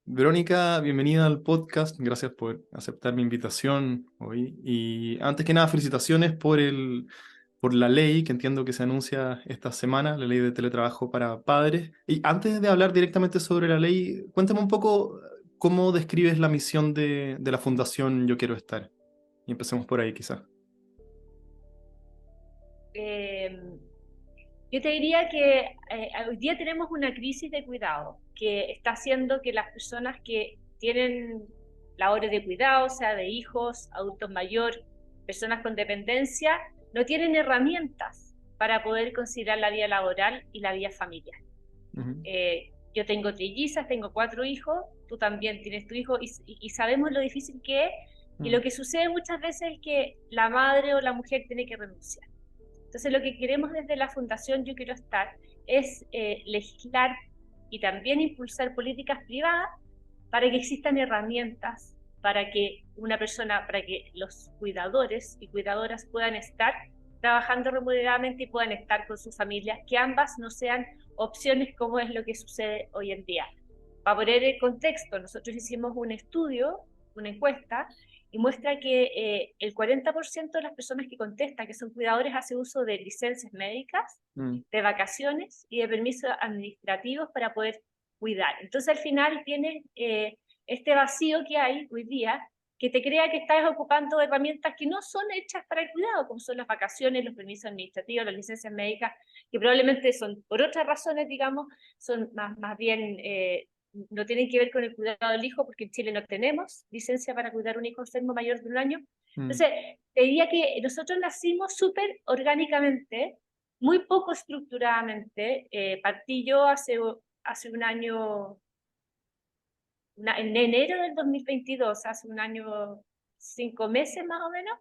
Verónica, bienvenida al podcast. Gracias por aceptar mi invitación hoy. Y antes que nada, felicitaciones por la ley que entiendo que se anuncia esta semana, la ley de teletrabajo para padres. Y antes de hablar directamente sobre la ley, cuéntame un poco cómo describes la misión de la Fundación Yo Quiero Estar. Y empecemos por ahí, quizás. Eh, yo te diría que hoy día tenemos una crisis de cuidado que está haciendo que las personas que tienen labores de cuidado, o sea, de hijos, adultos mayores, personas con dependencia, no tienen herramientas para poder conciliar la vida laboral y la vida familiar. Ujú. Yo tengo trillizas, tengo 4 hijos, tú también tienes tu hijo y sabemos lo difícil que es, y Mm. lo que sucede muchas veces es que la madre o la mujer tiene que renunciar. Entonces, lo que queremos desde la Fundación Yo Quiero Estar es legislar y también impulsar políticas privadas para que existan herramientas para que una persona, para que los cuidadores y cuidadoras puedan estar trabajando remuneradamente y puedan estar con sus familias, que ambas no sean opciones como es lo que sucede hoy en día. Para poner el contexto, nosotros hicimos un estudio, una encuesta, y muestra que el 40% de las personas que contestan que son cuidadores hace uso de licencias médicas, Mm. de vacaciones y de permisos administrativos para poder cuidar. Entonces al final tienes este vacío que hay hoy día que te crea que estás ocupando herramientas que no son hechas para el cuidado, como son las vacaciones, los permisos administrativos, las licencias médicas, que probablemente son por otras razones, digamos, son más bien no tienen que ver con el cuidado del hijo, porque en Chile no tenemos licencia para cuidar un hijo enfermo mayor de 1 año. Mm. Entonces, te diría que nosotros nacimos súper orgánicamente, muy poco estructuradamente. Partí yo hace un año, en enero del 2022, hace un año, 5 meses más o menos,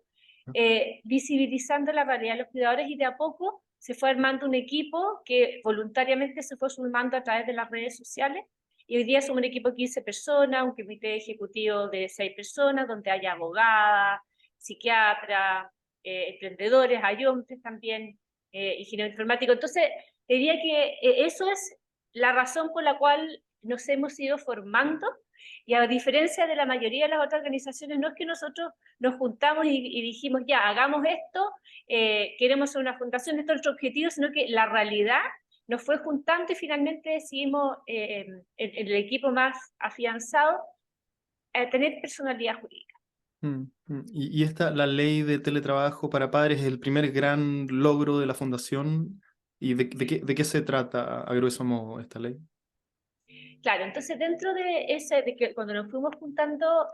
visibilizando la realidad de los cuidadores, y de a poco se fue armando un equipo que voluntariamente se fue sumando a través de las redes sociales, y hoy día somos un equipo de 15 personas, un comité ejecutivo de 6 personas, donde hay abogadas, psiquiatras, emprendedores, hay hombres también, ingeniero informático. Entonces, diría que eso es la razón por la cual nos hemos ido formando, y a diferencia de la mayoría de las otras organizaciones, no es que nosotros nos juntamos y dijimos, ya, hagamos esto, queremos ser una fundación, esto es nuestro objetivo, sino que la realidad nos fue juntando y finalmente decidimos, en el equipo más afianzado, tener personalidad jurídica. Mm. Y esta, la ley de teletrabajo para padres, es el primer gran logro de la Fundación. ¿Y de qué se trata a grueso modo esta ley? Claro, entonces dentro de ese, de que cuando nos fuimos juntando,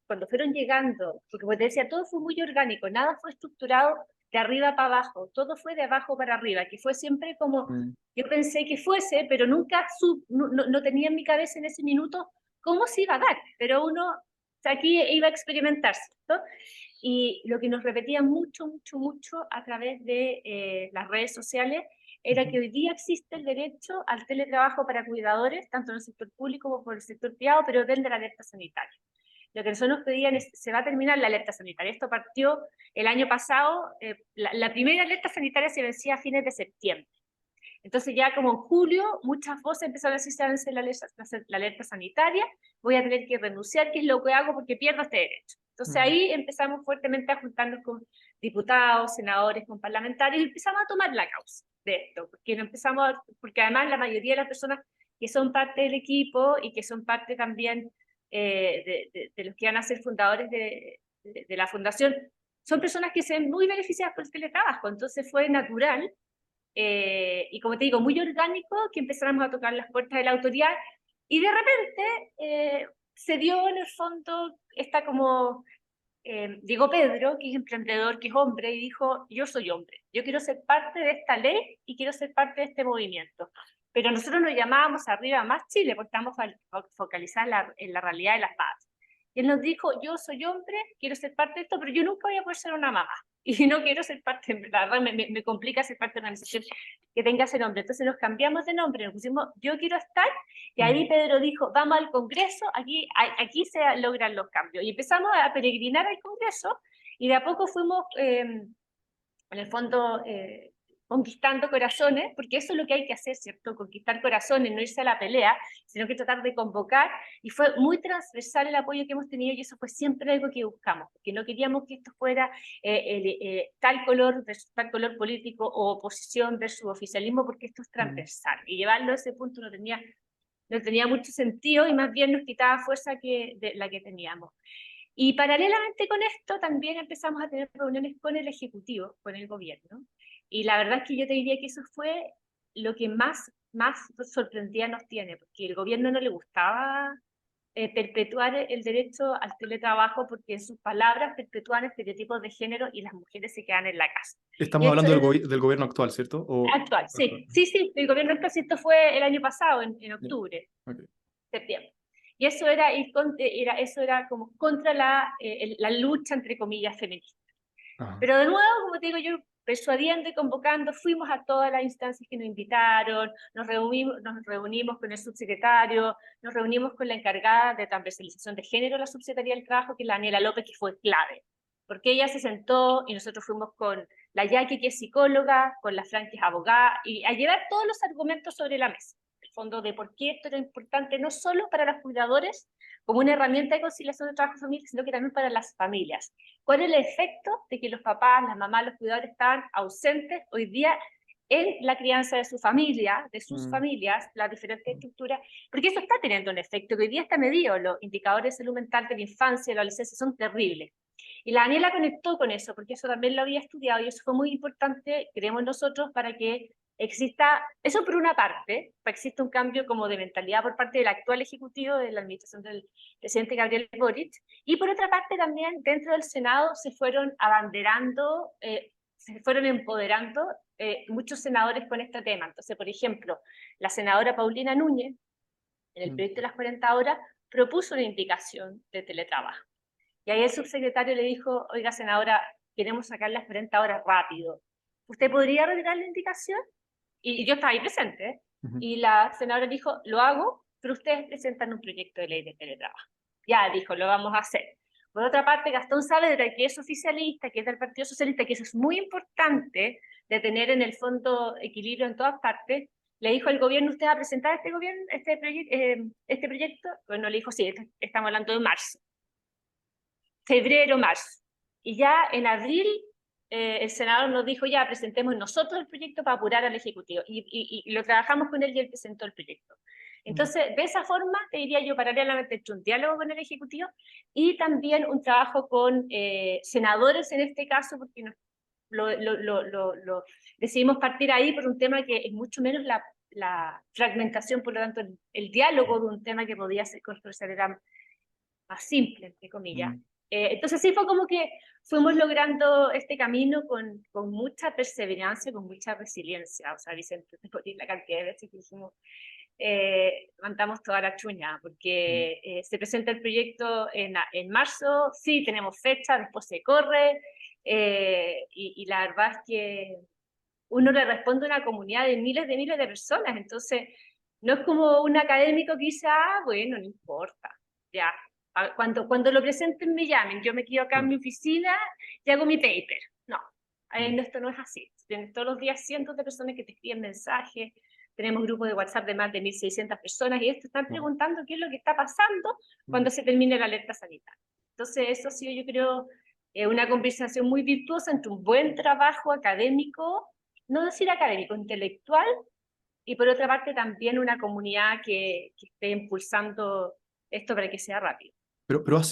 cuando fueron llegando, porque como te decía, todo fue muy orgánico, nada fue estructurado de arriba para abajo, todo fue de abajo para arriba, que fue siempre como Mm. yo pensé que fuese, pero nunca no tenía en mi cabeza en ese minuto cómo se iba a dar, pero uno, o sea, aquí iba a experimentar, ¿cierto? Y lo que nos repetían mucho, mucho, mucho a través de las redes sociales era Ujú. que hoy día existe el derecho al teletrabajo para cuidadores, tanto en el sector público como por el sector privado, pero dentro de la alerta sanitaria. Lo que nosotros nos pedían es, se va a terminar la alerta sanitaria. Esto partió el año pasado, la primera alerta sanitaria se vencía a fines de septiembre. Entonces ya como en julio muchas voces empezaron a decir, se vence la alerta sanitaria, voy a tener que renunciar, ¿qué es lo que hago? Porque pierdo este derecho. Entonces Mm. ahí empezamos fuertemente a juntarnos con diputados, senadores, con parlamentarios, y empezamos a tomar la causa de esto, porque además la mayoría de las personas que son parte del equipo y que son parte también de los que van a ser fundadores de la fundación, son personas que se ven muy beneficiadas por el teletrabajo. Entonces fue natural, y como te digo, muy orgánico, que empezáramos a tocar las puertas de la autoridad, y de repente se dio en el fondo esta como, llegó Pedro, que es emprendedor, que es hombre, y dijo, yo soy hombre, yo quiero ser parte de esta ley y quiero ser parte de este movimiento. Pero nosotros nos llamábamos Arriba Más Chile, porque estamos focalizados en la realidad de las bases. Y él nos dijo, yo soy hombre, quiero ser parte de esto, pero yo nunca voy a poder ser una mamá. Y no quiero ser parte, la verdad me complica ser parte de una organización que tenga ese nombre. Entonces nos cambiamos de nombre, nos pusimos Yo Quiero Estar, y Mm. ahí Pedro dijo, vamos al Congreso, aquí se logran los cambios. Y empezamos a peregrinar al Congreso, y de a poco fuimos, en el fondo, conquistando corazones, porque eso es lo que hay que hacer, ¿cierto? Conquistar corazones, no irse a la pelea, sino que tratar de convocar, y fue muy transversal el apoyo que hemos tenido, y eso fue siempre algo que buscamos, porque no queríamos que esto fuera tal color versus tal color político, o oposición versus oficialismo, porque esto es transversal, y llevarlo a ese punto no tenía mucho sentido, y más bien nos quitaba fuerza de la que teníamos. Y paralelamente con esto también empezamos a tener reuniones con el Ejecutivo, con el gobierno, y la verdad es que yo te diría que eso fue lo que más sorprendida nos tiene, porque el gobierno no le gustaba perpetuar el derecho al teletrabajo, porque en sus palabras perpetúan estereotipos de género y las mujeres se quedan en la casa. Y Estamos esto hablando es del gobierno actual, ¿cierto? O actual, actual. sí, el gobierno actual, esto fue el año pasado, en Ya, octubre, ok. septiembre. Y eso eso era como contra la lucha, entre comillas, feminista. Ajá. Pero de nuevo, como te digo, yo persuadiendo y convocando, fuimos a todas las instancias que nos invitaron, nos reunimos con el subsecretario, nos reunimos con la encargada de transversalización de género, la subsecretaría del Trabajo, que es la Daniela López, que fue clave, porque ella se sentó y nosotros fuimos con la Jackie, que es psicóloga, con la Fran, que es abogada, y a llevar todos los argumentos sobre la mesa, el fondo de por qué esto era importante, no solo para los cuidadores, como una herramienta de conciliación de trabajo y familia, sino que también para las familias. ¿Cuál es el efecto de que los papás, las mamás, los cuidadores estaban ausentes hoy día en la crianza de su familia, de sus familias, las diferentes estructuras? Porque eso está teniendo un efecto que hoy día está medido. Los indicadores de salud mental de la infancia y la adolescencia son terribles. Y la Daniela conectó con eso, porque eso también lo había estudiado, y eso fue muy importante, creemos nosotros, para que exista, eso por una parte, para que exista un cambio como de mentalidad por parte del actual ejecutivo de la administración del presidente Gabriel Boric, y por otra parte también dentro del Senado se fueron abanderando, se fueron empoderando muchos senadores con este tema. Entonces, por ejemplo, la senadora Paulina Núñez, en el proyecto de las 40 horas, propuso una indicación de teletrabajo. Y ahí el subsecretario le dijo: oiga, senadora, queremos sacar las 40 horas rápido. ¿Usted podría retirar la indicación? Y yo estaba ahí presente, ¿eh? Y la senadora dijo: lo hago, pero ustedes presentan un proyecto de ley de teletrabajo. Ya, dijo, lo vamos a hacer. Por otra parte, Gastón Saavedra, que es oficialista, que es del Partido Socialista, que eso es muy importante, de tener en el fondo equilibrio en todas partes, le dijo al gobierno: ¿usted va a presentar este proyecto? Bueno, le dijo: sí, estamos hablando de marzo, febrero, marzo. Y ya en abril el senador nos dijo: ya, presentemos nosotros el proyecto para apurar al Ejecutivo. Y lo trabajamos con él, y él presentó el proyecto. Entonces, de esa forma, te diría yo, paralelamente, entre un diálogo con el Ejecutivo y también un trabajo con senadores en este caso, porque decidimos partir ahí por un tema que es mucho menos la fragmentación, por lo tanto, el diálogo de un tema que podía ser controversial era más simple, entre comillas. Entonces sí, fue como que fuimos logrando este camino con mucha perseverancia, con mucha resiliencia. O sea, Vicente, te podéis la cantidad de veces que dijimos, levantamos toda la chuña, porque se presenta el proyecto en marzo, sí, tenemos fecha, después se corre, y la verdad es que uno le responde a una comunidad de miles de personas, entonces no es como un académico que dice: ah, bueno, no importa, ya, cuando lo presenten me llamen, yo me quedo acá en mi oficina y hago mi paper. No, esto no es así. Tienes todos los días cientos de personas que te escriben mensajes, tenemos grupos de WhatsApp de más de 1.600 personas, y esto están preguntando qué es lo que está pasando cuando se termine la alerta sanitaria. Entonces eso ha sido, yo creo, una conversación muy virtuosa entre un buen trabajo académico, no decir académico, intelectual, y por otra parte también una comunidad que esté impulsando esto para que sea rápido. Pero ha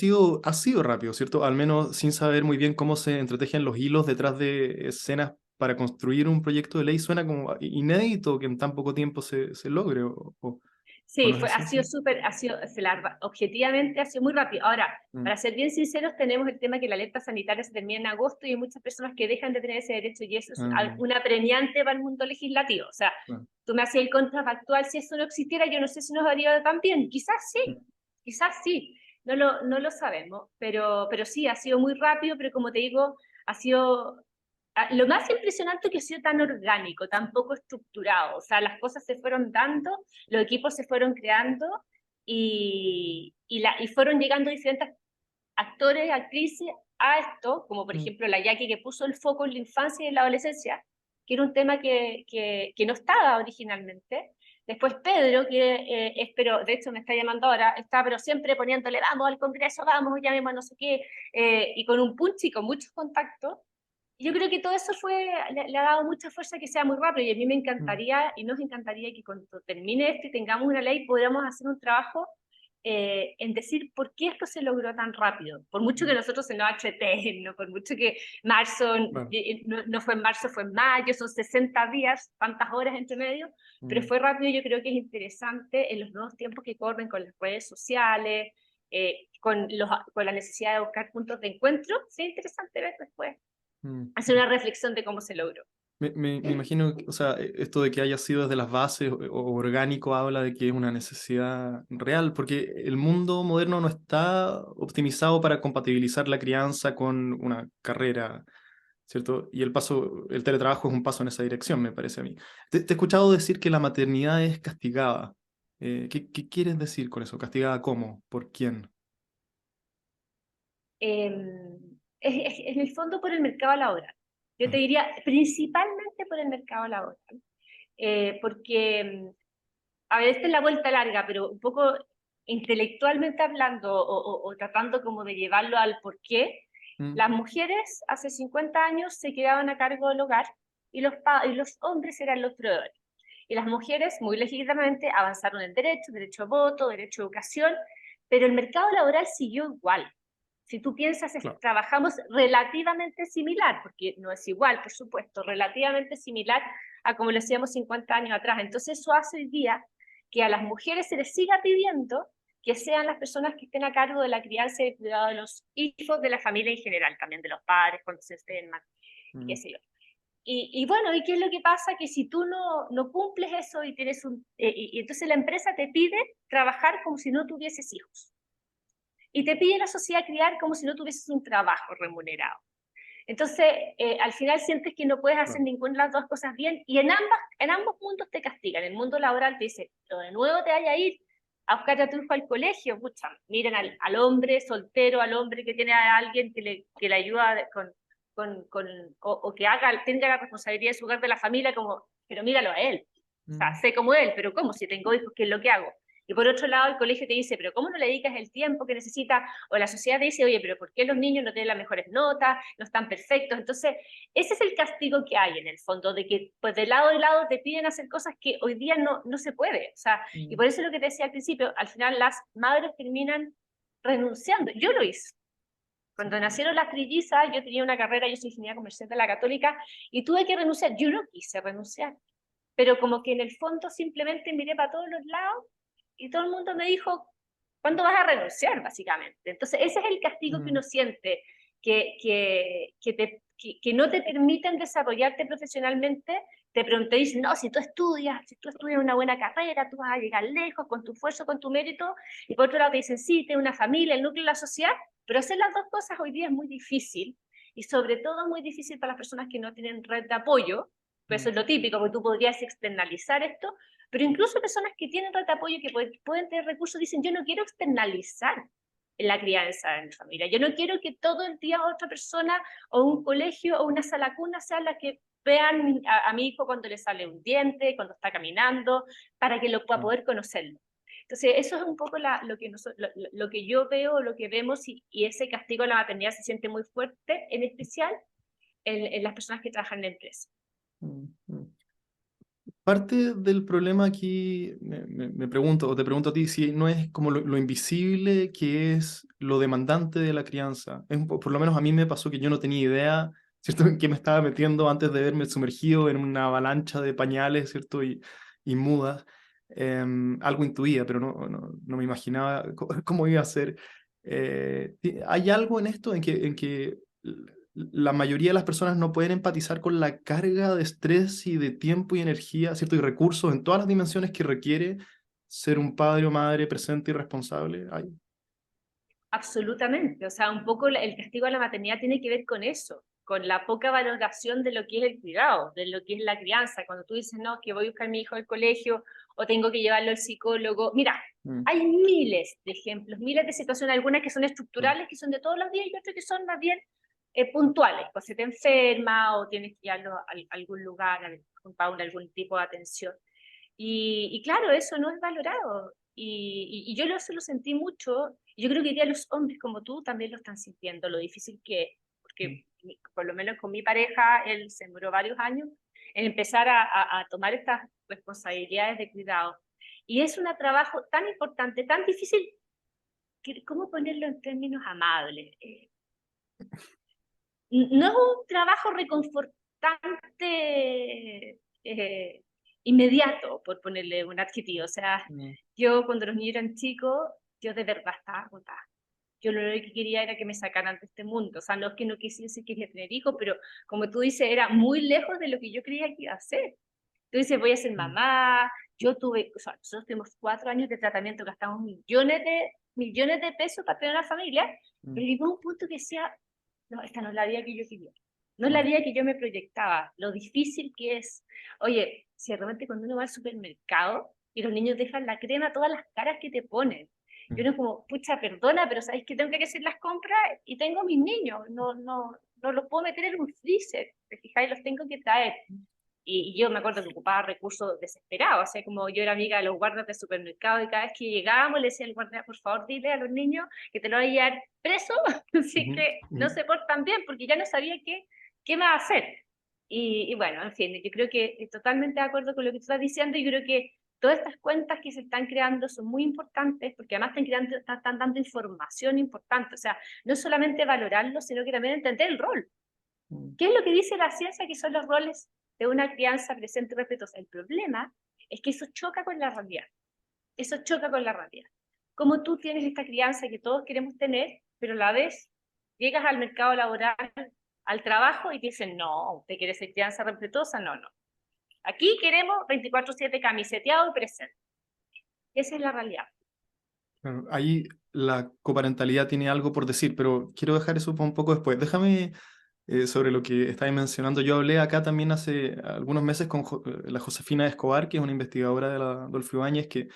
sido rápido, ¿cierto? Al menos sin saber muy bien cómo se entretejen los hilos detrás de escenas para construir un proyecto de ley, suena como inédito que en tan poco tiempo se logre, o Sí, no es ha así, sido ¿sí? súper, objetivamente ha sido muy rápido. Ahora, Mm, para ser bien sinceros, tenemos el tema que la alerta sanitaria se termina en agosto, y hay muchas personas que dejan de tener ese derecho, y eso es ah, una apremiante para el mundo legislativo. O sea, ah, tú me hacías el contrafactual: si eso no existiera, yo no sé si nos haría tan bien. Quizás sí, no lo sabemos, pero sí, ha sido muy rápido, pero como te digo, ha sido lo más impresionante, que ha sido tan orgánico, tan poco estructurado. O sea, las cosas se fueron dando, los equipos se fueron creando, y fueron llegando diferentes actores, actrices a esto, como por mm, ejemplo la Jackie, que puso el foco en la infancia y en la adolescencia, que era un tema que no estaba originalmente. Después Pedro, que pero de hecho me está llamando ahora, está pero siempre poniéndole, vamos al Congreso, vamos, llamemos a no sé qué, y con un punch y con muchos contactos. Yo creo que todo eso le ha dado mucha fuerza a que sea muy rápido, y a mí me Mm, encantaría, y nos encantaría que cuando termine esto y tengamos una ley, podamos hacer un trabajo en decir por qué esto se logró tan rápido. Por mucho que mm, nosotros se nos ha hecho eterno, por mucho que marzo, claro. no fue en marzo, fue en mayo, son 60 días, tantas horas entre medio, pero Mm. fue rápido. Yo creo que es interesante en los nuevos tiempos que corren con las redes sociales, con la necesidad de buscar puntos de encuentro. Sí, es interesante ver después, Mm, hacer mm. una reflexión de cómo se logró. Me imagino, o sea, esto de que haya sido desde las bases o orgánico habla de que es una necesidad real, porque el mundo moderno no está optimizado para compatibilizar la crianza con una carrera, ¿cierto? Y el teletrabajo es un paso en esa dirección, me parece a mí. Te he escuchado decir que la maternidad es castigada. ¿Qué quieres decir con eso? ¿Castigada cómo? ¿Por quién? En el fondo por el mercado laboral. Yo te Ah, diría principalmente por el mercado laboral, porque a veces es la vuelta larga, pero un poco intelectualmente hablando o tratando como de llevarlo al porqué, mm, las mujeres hace 50 años se quedaban a cargo del hogar y los hombres eran los proveedores. Y las mujeres muy legítimamente avanzaron en derechos, derecho a voto, derecho a educación, pero el mercado laboral siguió igual. Si tú piensas, claro. trabajamos relativamente similar, porque no es igual, por supuesto, relativamente similar a como lo hacíamos 50 años atrás. Entonces eso hace hoy día que a las mujeres se les siga pidiendo que sean las personas que estén a cargo de la crianza y el cuidado de los hijos, de la familia en general, también de los padres cuando se estén más, qué Mm, sé yo. Y bueno, ¿y qué es lo que pasa? Que si tú no cumples eso y tienes y entonces la empresa te pide trabajar como si no tuvieses hijos. Y te pide la sociedad criar como si no tuvieses un trabajo remunerado. Entonces, al final sientes que no puedes hacer claro. ninguna de las dos cosas bien y en ambos mundos te castigan. En el mundo laboral te dice, pero de nuevo te vaya a ir a buscar a tu hijo al colegio. Pucha, miren al hombre soltero, al hombre que tiene a alguien que le ayuda o que tenga la responsabilidad de su hogar de la familia, como, pero míralo a él. O sea, Mm, sé como él, pero ¿cómo? Si tengo hijos, ¿qué es lo que hago? Y por otro lado, el colegio te dice, pero ¿cómo no le dedicas el tiempo que necesita? O la sociedad te dice, oye, pero ¿por qué los niños no tienen las mejores notas, no están perfectos? Entonces, ese es el castigo que hay en el fondo, de que pues de lado y lado te piden hacer cosas que hoy día no se puede. O sea, y mm, por eso es lo que te decía al principio, al final las madres terminan renunciando. Yo lo hice. Cuando nacieron las trillizas, yo tenía una carrera, yo soy ingeniera comercial de la Católica, y tuve que renunciar. Yo no quise renunciar, pero como que en el fondo simplemente miré para todos los lados y todo el mundo me dijo, ¿cuándo vas a renunciar, básicamente? Entonces, ese es el castigo que mm, uno siente, que no te permiten desarrollarte profesionalmente. Te pregunté, dicen, no, si tú estudias una buena carrera, tú vas a llegar lejos con tu esfuerzo, con tu mérito, y por otro lado te dicen, sí, tienes una familia, el núcleo de la sociedad, pero hacer las dos cosas hoy día es muy difícil, y sobre todo muy difícil para las personas que no tienen red de apoyo, pues eso mm, es lo típico, porque tú podrías externalizar esto, pero incluso personas que tienen red de apoyo, que pueden tener recursos, dicen, yo no quiero externalizar la crianza en mi familia. Yo no quiero que todo el día otra persona o un colegio o una sala cuna sea la que vean a mi hijo cuando le sale un diente, cuando está caminando, para que para claro. poder conocerlo. Entonces, eso es un poco lo que yo veo, lo que vemos, y ese castigo a la maternidad se siente muy fuerte, en especial en las personas que trabajan en la empresa. Mm, mm. Parte del problema aquí, me pregunto, o te pregunto a ti, si no es como lo invisible que es lo demandante de la crianza. Por lo menos a mí me pasó que yo no tenía idea, ¿cierto?, en qué me estaba metiendo antes de verme sumergido en una avalancha de pañales, ¿cierto?, y mudas. Algo intuía, pero no me imaginaba cómo iba a ser. ¿Hay algo en esto en que la mayoría de las personas no pueden empatizar con la carga de estrés y de tiempo y energía, ¿cierto? Y recursos en todas las dimensiones que requiere ser un padre o madre presente y responsable? Ay, Absolutamente, o sea, un poco el castigo a la maternidad tiene que ver con eso, con la poca valoración de lo que es el cuidado, de lo que es la crianza. Cuando tú dices, no, que voy a buscar a mi hijo al colegio o tengo que llevarlo al psicólogo, mira, mm, hay miles de ejemplos, miles de situaciones, algunas que son claro. estructurales, que son de todos los días, y otras que son más bien puntuales, pues se te enferma o tienes que llevarlo a algún lugar, para algún tipo de atención. Y claro, eso no es valorado. Y yo eso lo sentí mucho. Yo creo que hoy día los hombres como tú también lo están sintiendo, lo difícil que es. Porque por lo menos con mi pareja, él se demoró varios años en empezar a tomar estas responsabilidades de cuidado. Y es un trabajo tan importante, tan difícil, que, ¿cómo ponerlo en términos amables? No es un trabajo reconfortante inmediato, por ponerle un adjetivo. O sea, yo cuando los niños eran chicos, yo de verdad estaba agotada. Yo lo único que quería era que me sacaran de este mundo. O sea, no es que no quisiese, quería tener hijos, pero como tú dices, era muy lejos de lo que yo creía que iba a hacer. Tú dices, voy a ser mamá. Yo tuve, o sea, nosotros tuvimos 4 años de tratamiento, gastamos millones de pesos para tener una familia, pero llegó un punto que decía, no, esta no es la vida que yo quería. No es la vida que yo me proyectaba, lo difícil que es. Oye, si realmente cuando uno va al supermercado y los niños dejan la crema, todas las caras que te ponen. Y uno es como, pucha, perdona, pero sabes que tengo que hacer las compras y tengo a mis niños, no los puedo meter en un freezer, te fijáis, los tengo que traer. Y yo me acuerdo que ocupaba recursos desesperados, o sea, como yo era amiga de los guardas del supermercado y cada vez que llegábamos le decía al guardia, por favor, dile a los niños que te lo voy a llevar preso, así que no se portan bien, porque ya no sabía qué más hacer. Y bueno, en fin, yo creo que estoy totalmente de acuerdo con lo que tú estás diciendo y creo que todas estas cuentas que se están creando son muy importantes porque además están dando información importante, o sea, no solamente valorarlo, sino que también entender el rol. ¿Qué es lo que dice la ciencia que son los roles de una crianza presente y respetuosa? El problema es que eso choca con la realidad. Eso choca con la realidad. Como tú tienes esta crianza que todos queremos tener, pero a la vez llegas al mercado laboral, al trabajo y te dicen, no, ¿usted quiere ser crianza respetuosa? No, no. Aquí queremos 24/7 camiseteado y presente. Esa es la realidad. Claro, ahí la coparentalidad tiene algo por decir, pero quiero dejar eso para un poco después. Déjame sobre lo que estáis mencionando. Yo hablé acá también hace algunos meses con la Josefina Escobar, que es una investigadora de la Adolfo Ibáñez, que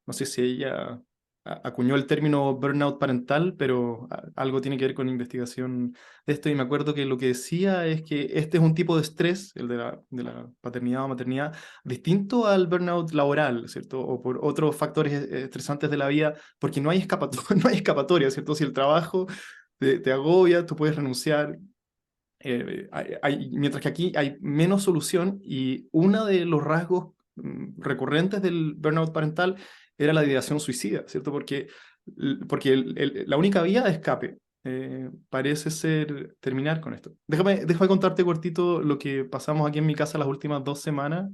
no sé si ella acuñó el término burnout parental, pero algo tiene que ver con investigación de esto. Y me acuerdo que lo que decía es que este es un tipo de estrés, el de la paternidad o maternidad, distinto al burnout laboral, ¿cierto? O por otros factores estresantes de la vida, porque no hay no hay escapatoria, ¿cierto? Si el trabajo te agobia, tú puedes renunciar. Mientras que aquí hay menos solución y uno de los rasgos recurrentes del burnout parental era la ideación suicida, ¿cierto? Porque la única vía de escape parece ser terminar con esto. Déjame contarte cortito lo que pasamos aquí en mi casa las últimas 2 semanas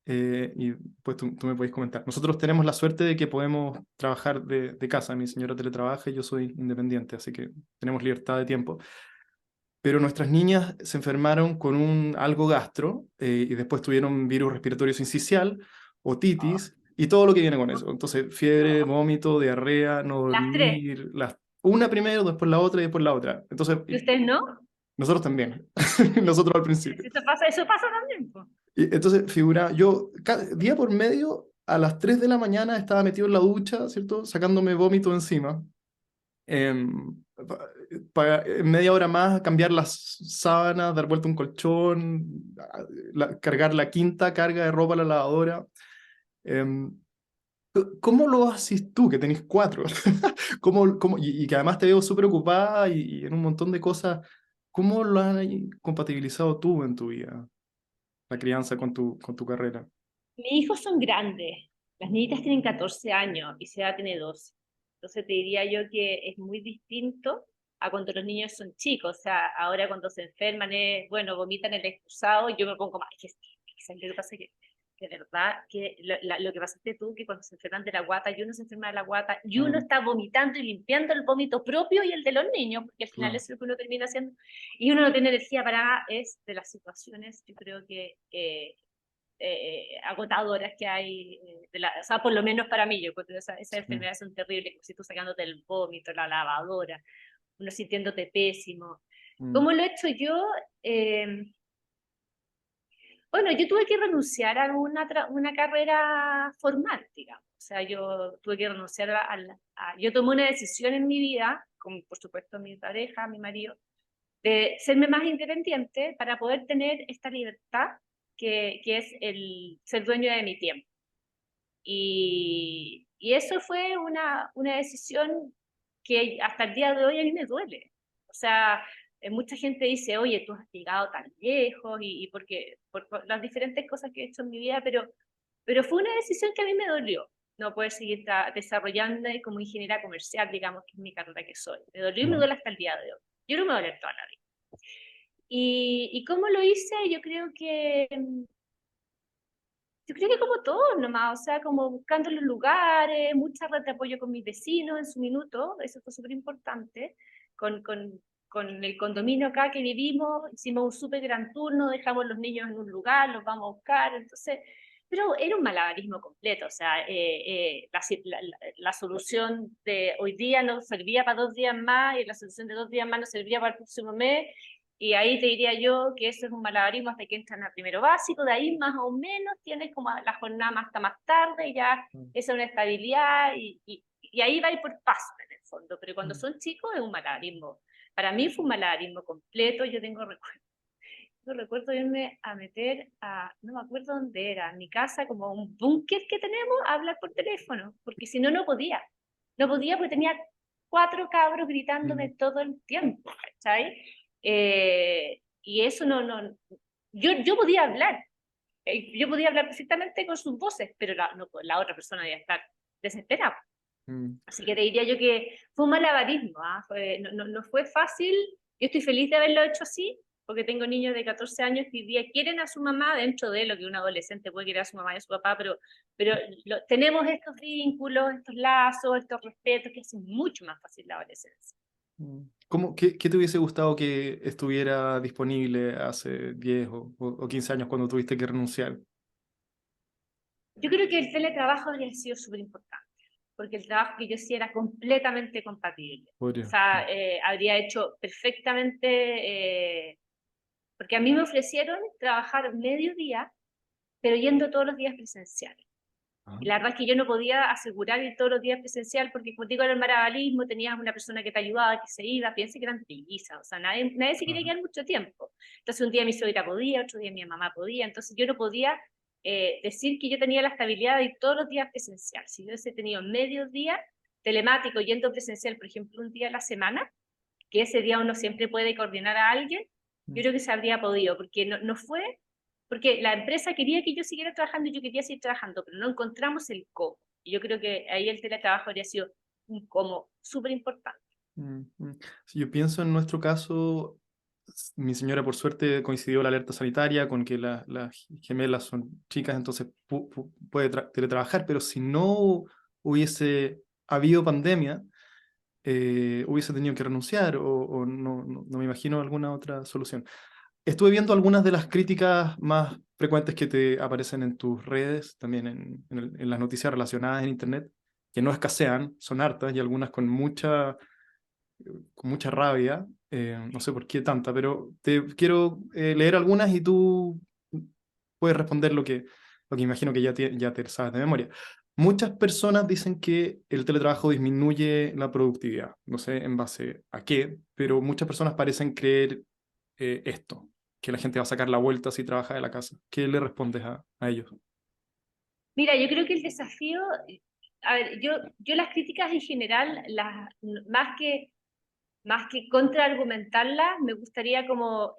y pues tú me podés comentar. Nosotros tenemos la suerte de que podemos trabajar de casa. Mi señora teletrabaja y yo soy independiente, así que tenemos libertad de tiempo, pero nuestras niñas se enfermaron con algo gastro y después tuvieron virus respiratorio sincicial, otitis y todo lo que viene con eso. Entonces, fiebre, vómito, diarrea, no Las tres. dormir, una primero, después la otra y después la otra. Entonces, ¿Y ustedes no? nosotros también, nosotros al principio. Eso pasa también, pues. Y entonces, figura, yo día por medio, a las 3 de la mañana estaba metido en la ducha, ¿cierto? Sacándome vómito encima. Para en media hora más cambiar las sábanas, dar vuelta un colchón, cargar la quinta carga de ropa a la lavadora. Em, ¿Cómo lo haces tú, que tenés cuatro? Y que además te veo súper ocupada y en un montón de cosas. ¿Cómo lo has compatibilizado tú en tu vida, la crianza con tu carrera? Mis hijos son grandes. Las niñitas tienen 14 años y Seba tiene 12. Entonces te diría yo que es muy distinto a cuando los niños son chicos. O sea, ahora cuando se enferman es, bueno, vomitan el excusado y yo me pongo más. ¿Sabes lo que pasa? Que de verdad, que lo que pasaste tú, que cuando se enferman de la guata, y uno se enferma de la guata, y uno Mm, está vomitando y limpiando el vómito propio y el de los niños, porque al final claro. es lo que uno termina haciendo, y uno no tiene energía para nada, es de las situaciones, yo creo que agotadoras que hay, o sea, por lo menos para mí, yo creo que esas Sí. enfermedades son terribles, si tú sacándote el vómito, la lavadora, uno sintiéndote pésimo. Mm, ¿Cómo lo he hecho yo? Eh, bueno, yo tuve que renunciar a una carrera formal, digamos. O sea, yo tuve que renunciar yo tomé una decisión en mi vida, con por supuesto mi pareja, mi marido, de serme más independiente para poder tener esta libertad que es el ser dueño de mi tiempo. Y eso fue una decisión que hasta el día de hoy a mí me duele. O sea, mucha gente dice, oye, tú has llegado tan lejos y porque, por las diferentes cosas que he hecho en mi vida, pero fue una decisión que a mí me dolió, no poder seguir desarrollando como ingeniera comercial, digamos, que es mi carrera que soy. Me dolió y me duele hasta el día de hoy. Yo no me duele toda la vida. Y cómo lo hice, yo creo que como todos nomás, o sea, como buscando los lugares, mucha red de apoyo con mis vecinos en su minuto, eso fue súper importante, con el condominio acá que vivimos, hicimos un súper gran turno, dejamos los niños en un lugar, los vamos a buscar, entonces, pero era un malabarismo completo, o sea, la solución de hoy día no servía para 2 días más y la solución de 2 días más no servía para el próximo mes, y ahí te diría yo que eso es un malabarismo hasta que entran a primero básico, de ahí más o menos tienes como la jornada hasta más tarde, y ya esa es una estabilidad, y ahí va a ir por paso en el fondo, pero cuando son chicos es un malabarismo. Para mí fue un malabarismo completo, yo recuerdo irme a meter no me acuerdo dónde era, en mi casa, como un búnker que tenemos, a hablar por teléfono, porque si no, no podía. No podía porque tenía 4 cabros gritándome todo el tiempo, ¿cachai? Y eso yo podía hablar, yo podía hablar perfectamente con sus voces, pero la otra persona debía estar desesperada. Mm. Así que te diría yo que fue un malabarismo, no fue fácil. Yo estoy feliz de haberlo hecho así, porque tengo niños de 14 años que hoy día quieren a su mamá dentro de lo que un adolescente puede querer a su mamá y a su papá, pero tenemos estos vínculos, estos lazos, estos respetos que hacen mucho más fácil la adolescencia. ¿Qué te hubiese gustado que estuviera disponible hace 10 o 15 años cuando tuviste que renunciar? Yo creo que el teletrabajo habría sido súper importante, porque el trabajo que yo hacía era completamente compatible. O Podría. sea, habría hecho perfectamente, porque a mí me ofrecieron trabajar medio día, pero yendo todos los días presencial. Ajá. Y la verdad es que yo no podía asegurar ir todos los días presencial, porque como te digo, era el maravalismo, tenías una persona que te ayudaba, que se iba, piense que eran trillizas, o sea, nadie se quería Ajá. quedar mucho tiempo. Entonces un día mi suegra podía, otro día mi mamá podía, entonces yo no podía decir que yo tenía la estabilidad de ir todos los días presencial. Si yo hubiese tenido medio día telemático yendo presencial, por ejemplo, un día a la semana, que ese día uno siempre puede coordinar a alguien, yo creo que se habría podido, porque no fue, porque la empresa quería que yo siguiera trabajando y yo quería seguir trabajando, pero no encontramos el cómo. Y yo creo que ahí el teletrabajo habría sido un cómo súper importante. Si yo pienso en nuestro caso, mi señora por suerte coincidió la alerta sanitaria con que las gemelas son chicas, entonces puede teletrabajar, pero si no hubiese habido pandemia, hubiese tenido que renunciar o no me imagino alguna otra solución. Estuve viendo algunas de las críticas más frecuentes que te aparecen en tus redes, también en las noticias relacionadas en Internet, que no escasean, son hartas y algunas con mucha rabia. No sé por qué tanta, pero te quiero leer algunas y tú puedes responder lo que imagino que ya te sabes de memoria. Muchas personas dicen que el teletrabajo disminuye la productividad. No sé en base a qué, pero muchas personas parecen creer esto, que la gente va a sacar la vuelta si trabaja de la casa. ¿Qué le respondes a ellos? Mira, yo creo que el desafío, a ver, yo las críticas en general, más que contraargumentarlas, me gustaría como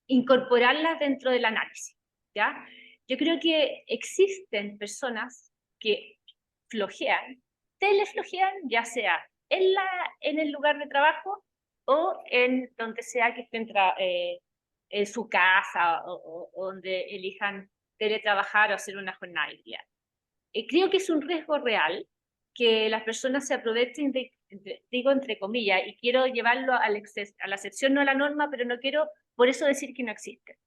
incorporarlas dentro del análisis, ¿ya? Yo creo que existen personas que flojean, teleflojean, ya sea en el lugar de trabajo o en donde sea que estén en su casa o donde elijan teletrabajar o hacer una jornada de día. Creo que es un riesgo real que las personas se aprovechen digo entre comillas, y quiero llevarlo a la excepción, no a la norma, pero no quiero por eso decir que no existe.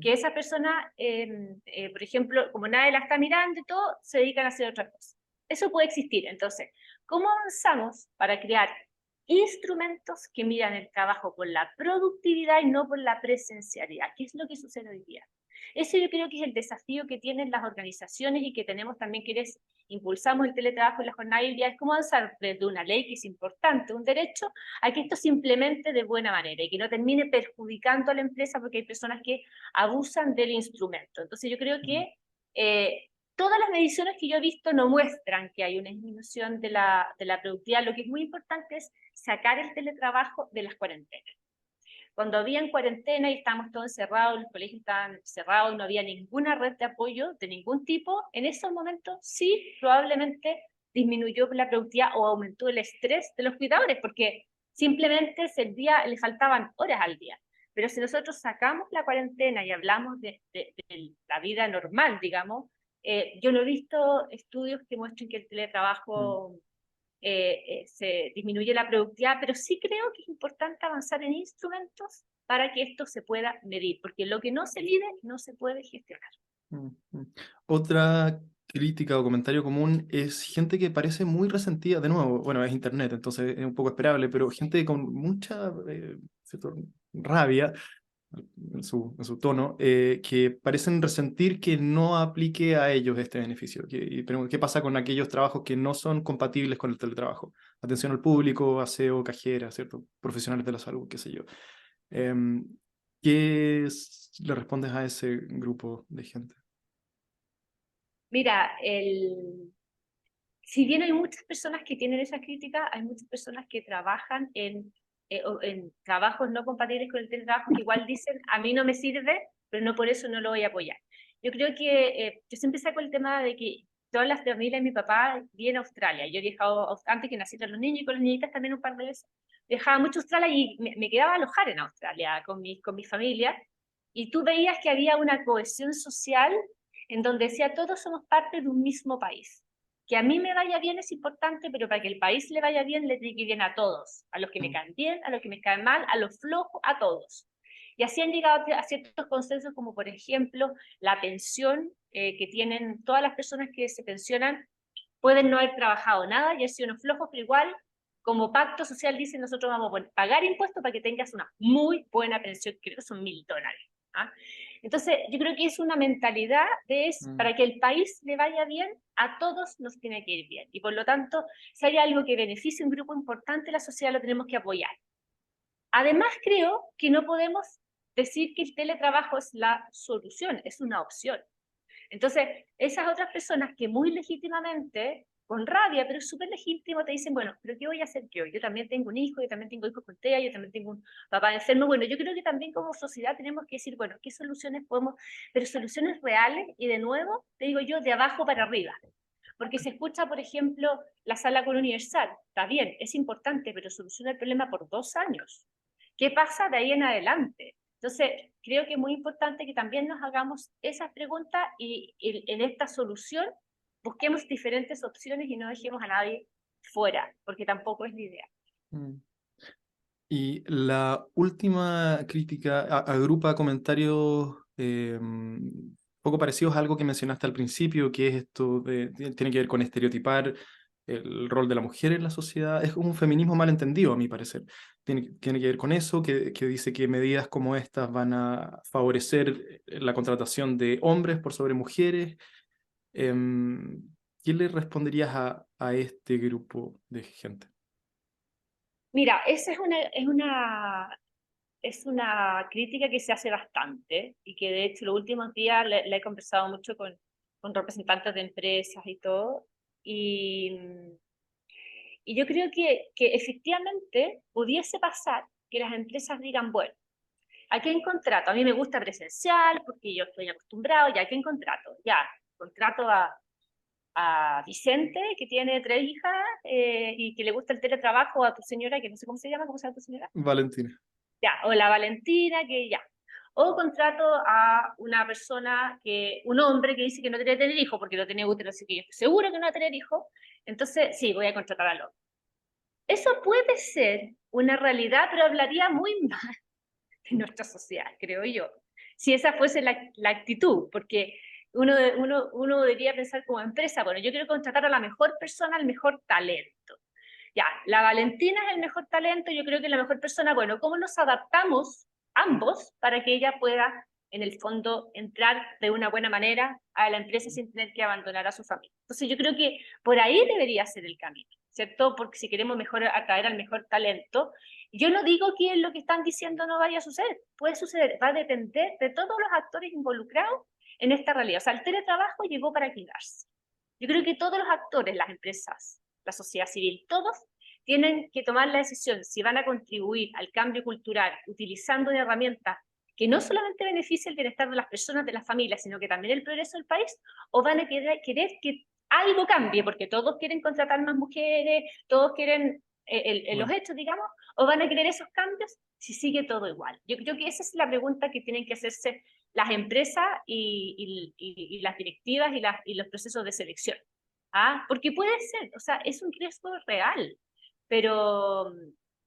Que esa persona, por ejemplo, como nadie la está mirando y todo, se dedican a hacer otra cosa. Eso puede existir. Entonces, ¿cómo avanzamos para crear instrumentos que midan el trabajo por la productividad y no por la presencialidad? ¿Qué es lo que sucede hoy día? Eso yo creo que es el desafío que tienen las organizaciones y que tenemos también quienes impulsamos el teletrabajo y la jornada híbrida, es cómo avanzar desde una ley que es importante, un derecho, a que esto se implemente de buena manera y que no termine perjudicando a la empresa porque hay personas que abusan del instrumento. Entonces yo creo que todas las mediciones que yo he visto no muestran que hay una disminución de la productividad. Lo que es muy importante es sacar el teletrabajo de las cuarentenas. Cuando había en cuarentena y estábamos todos encerrados, los colegios estaban cerrados, no había ninguna red de apoyo de ningún tipo, en esos momentos sí, probablemente disminuyó la productividad o aumentó el estrés de los cuidadores, porque simplemente el día le faltaban horas al día. Pero si nosotros sacamos la cuarentena y hablamos de la vida normal, digamos, yo no he visto estudios que muestren que el teletrabajo se disminuye la productividad, pero sí creo que es importante avanzar en instrumentos para que esto se pueda medir, porque lo que no se mide no se puede gestionar. Mm, mm. Otra crítica o comentario común es gente que parece muy resentida, de nuevo, bueno, es internet, entonces es un poco esperable, pero gente con mucha cierto, rabia en su tono, que parecen resentir que no aplique a ellos este beneficio. Pero ¿qué pasa con aquellos trabajos que no son compatibles con el teletrabajo? Atención al público, aseo, cajera, ¿cierto? Profesionales de la salud, qué sé yo. Em, le respondes a ese grupo de gente? Mira, si bien hay muchas personas que tienen esa crítica, hay muchas personas que trabajan en trabajos no compatibles con el teletrabajo que igual dicen, a mí no me sirve, pero no por eso no lo voy a apoyar. Yo creo que yo siempre saco el tema de que todas las familias de mi papá viven a Australia. Yo he viajado antes que nacieran los niños y con las niñitas también un par de veces. Viajaba mucho a Australia y me quedaba a alojar en Australia con mi familia. Y tú veías que había una cohesión social en donde decía todos somos parte de un mismo país. Que a mí me vaya bien es importante, pero para que el país le vaya bien, le tiene que ir bien a todos. A los que me caen bien, a los que me caen mal, a los flojos, a todos. Y así han llegado a ciertos consensos, como por ejemplo la pensión que tienen todas las personas que se pensionan, pueden no haber trabajado nada y haber sido unos flojos, pero igual, como pacto social, dicen nosotros vamos a pagar impuestos para que tengas una muy buena pensión, creo que son $1000. ¿Ah? Entonces, yo creo que es una mentalidad para que el país le vaya bien, a todos nos tiene que ir bien. Y por lo tanto, si hay algo que beneficie a un grupo importante de la sociedad, lo tenemos que apoyar. Además, creo que no podemos decir que el teletrabajo es la solución, es una opción. Entonces, esas otras personas que muy legítimamente, con rabia, pero súper legítimo, te dicen, bueno, pero ¿qué voy a hacer yo? Yo también tengo un hijo, yo también tengo hijos con TEA, yo también tengo un papá enfermo. Bueno, yo creo que también como sociedad tenemos que decir, bueno, ¿qué soluciones podemos? Pero soluciones reales y de nuevo, te digo yo, de abajo para arriba. Porque se escucha, por ejemplo, la sala con universal. Está bien, es importante, pero soluciona el problema por 2 años. ¿Qué pasa de ahí en adelante? Entonces, creo que es muy importante que también nos hagamos esas preguntas y en esta solución busquemos diferentes opciones y no dejemos a nadie fuera, porque tampoco es la idea. Mm. Y la última crítica agrupa comentarios poco parecidos a algo que mencionaste al principio, que es esto tiene que ver con estereotipar el rol de la mujer en la sociedad. Es un feminismo mal entendido, a mi parecer. Tiene que ver con eso, que dice que medidas como estas van a favorecer la contratación de hombres por sobre mujeres. Em, ¿Qué le responderías a este grupo de gente? Mira, esa es una crítica que se hace bastante y que de hecho los últimos días la he conversado mucho con representantes de empresas y todo. Y yo creo que efectivamente pudiese pasar que las empresas digan, bueno, ¿a quién contrato? A mí me gusta presencial porque yo estoy acostumbrado, ¿ya a quién contrato? Ya, contrato a Vicente, que tiene 3 hijas y que le gusta el teletrabajo, a tu señora, que no sé cómo se llama, ¿cómo se llama tu señora? Valentina. Ya, o la Valentina, que ya. O contrato a una persona, un hombre que dice que no quiere tener hijos porque no tiene útero, así que yo estoy seguro que no va a tener hijos. Entonces, sí, voy a contratar al hombre. Eso puede ser una realidad, pero hablaría muy mal de nuestra sociedad, creo yo. Si esa fuese la actitud, porque uno debería pensar como empresa, bueno, yo quiero contratar a la mejor persona, al mejor talento. Ya, la Valentina es el mejor talento, yo creo que la mejor persona, bueno, ¿cómo nos adaptamos ambos para que ella pueda en el fondo, entrar de una buena manera a la empresa sin tener que abandonar a su familia. Entonces yo creo que por ahí debería ser el camino, ¿cierto? Porque si queremos mejor atraer al mejor talento, yo no digo que lo que están diciendo no vaya a suceder, puede suceder, va a depender de todos los actores involucrados en esta realidad. O sea, el teletrabajo llegó para quedarse. Yo creo que todos los actores, las empresas, la sociedad civil, todos tienen que tomar la decisión si van a contribuir al cambio cultural utilizando herramientas que no solamente beneficien el bienestar de las personas, de las familias, sino que también el progreso del país, o van a querer que algo cambie, porque todos quieren contratar más mujeres, todos quieren los hechos, digamos, o van a querer esos cambios si sigue todo igual. Yo creo que esa es la pregunta que tienen que hacerse las empresas y las directivas y los procesos de selección. ¿Ah? Porque puede ser, o sea, es un riesgo real, pero,